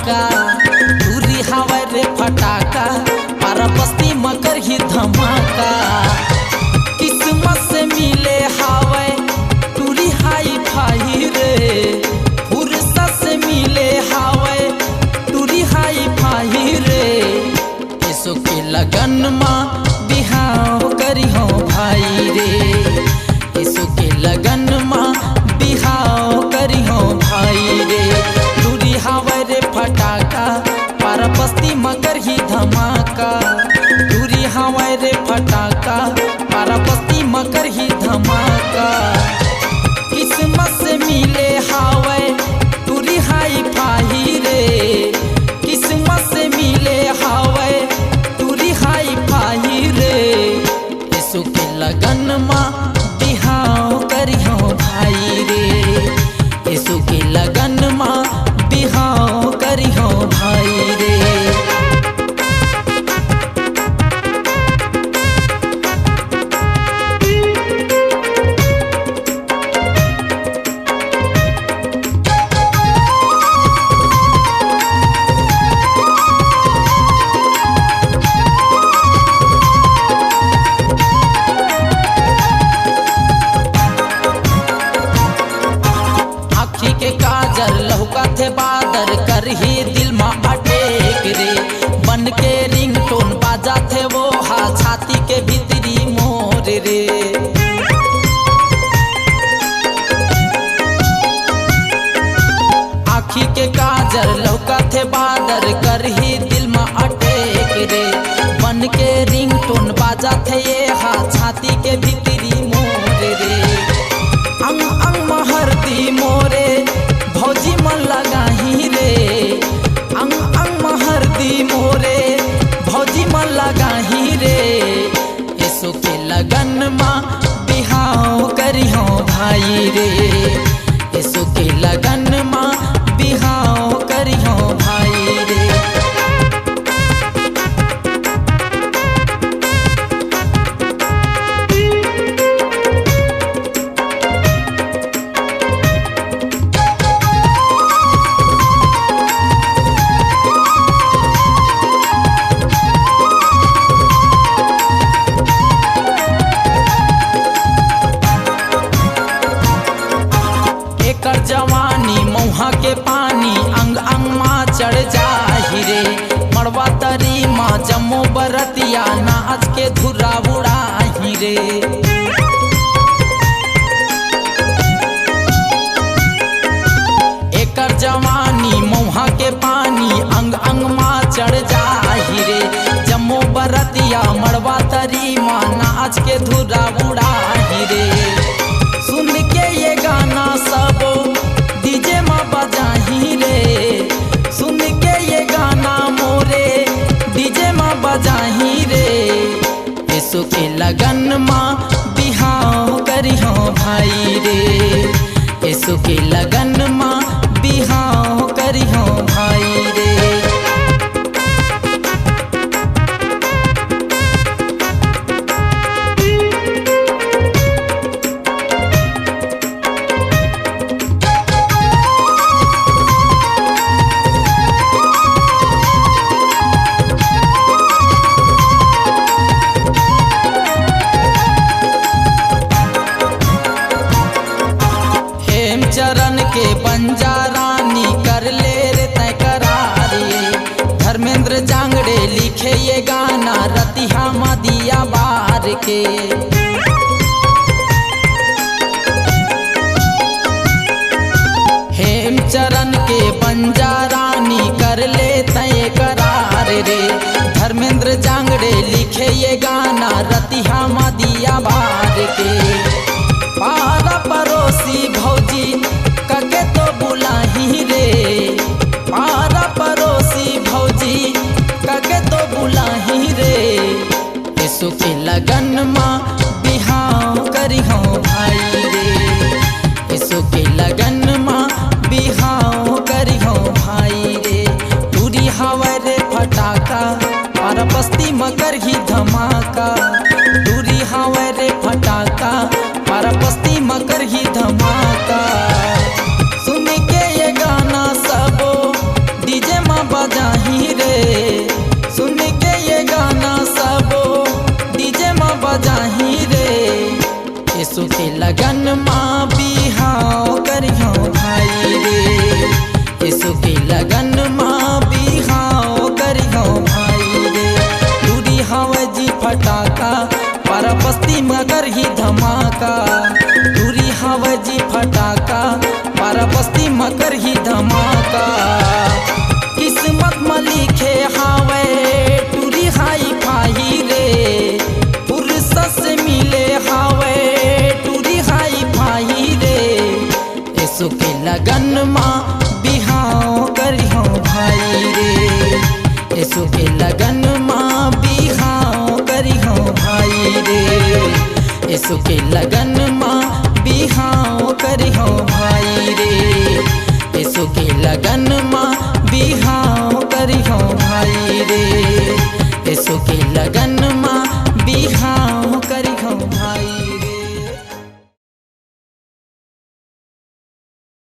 धमाका दूरी हवा रे फटाका पारा बस्ती मकर ही धमाका किस्मत से मिले हवा दूरी हाई फाई रे फुर्सत से मिले हवा दूरी हाई फाई रे ऐसो के लगन माँ बिहाव करी हो भाई रे ऐसो के लगन माँ बिहाव करी हो भाई रे दूरी हवा रे फटाका पारा बस्ती मकर ही धमाका दूरी हवा रे फटाका पारा बस्ती मकर ही धमाका किस्मत से मिले हवा दूरी हाई फाई रे किस्मत से मिले हवा दूरी हाई फाई रे ऐसो के लगन माँ बिहाव करी हो भाई रे ऐसो के लगन माँ बिहाव करी हो भाई रे के काजर लहुका थे बादर कर ही दिल में अटेक रे बन के रिंगटोन बाजा थे वो हा छाती के भीतरी मोर रे आँखी के काजर लहुका थे बादर कर ही दिल में अटेक रे बन के रिंगटोन बाजा थे ये हा छाती के भीतरी मोर रे अंग अंग महरती मोरे भौजी मन लगाही रे अंग अंग महरती मोरे भौजी मन लगाही रे ऐसो के लगन माँ बिहाव करी हो भाई रे ऐसो के लगन माँ बिहाव करी हो भाई रे एकर जवानी मौहा के पानी अंग अंग माँ चढ़ जाही रे मड़वा तरी माँ जम्मो बरतिया नाच के धुरा उड़ाही रे एकर जवानी मौहा के पानी अंग अंग माँ चढ़ जाही रे जम्मो बरतिया मड़वा तरी माँ नाच के धुरा उड़ाही रे सुन के ये गाना सब डीजे माँ बजाही रे सुन के ये गाना मोरे डीजे माँ बजाही रे ऐसो के लगन माँ बिहाव करी हो भाई रे ऐसो के लगन माँ बिहाव करी हो भाई रे चरण के बंजारानी कर ले रे तय करारी धर्मेंद्र जांगड़े लिखे ये गाना रतिहा मदिया बार के हेम चरण के बंजारानी कर ले तय करार रे धर्मेंद्र जांगड़े लिखे ये गाना रतिहा मदिया बार के पारा पड़ोसी भौजी कके तो बुलाही रे पारा पड़ोसी भौजी कके तो बुलाही रे ऐसो के लगन माँ बिहाव करी हो भाई रे ऐसो के लगन माँ बिहाव करी हो भाई रे दूरी हवा रे फटाका पारा बस्ती मकर ही धमाका दूरी हवा रे फटाका पारा बस्ती मकर ही धमाका सुन के ये गाना सबो डीजे में बजाही रे, सुन के ये गाना सबो डीजे में बजाही रे। यीशु के लगन माँ बिहाव करियो भाई रे, यीशु के लगन माँ बिहाव करियो भाई रे। टूरी हवा जी फटाका पर बस्ती मगर ही धमाका, टूरी हवा जी फटाका पर बस्ती मगर ही धमाका। किस्मत में लिखे हावे टूरी हाई फाई रे, फुर्सत से मिले हावे टूरी हाई फाई रे। यीशु के लगन माँ बिहाव करियो भाई रे, यीशु के लगन माँ बिहाव करियो भाई रे, यीशु के लगन माँ बिहाव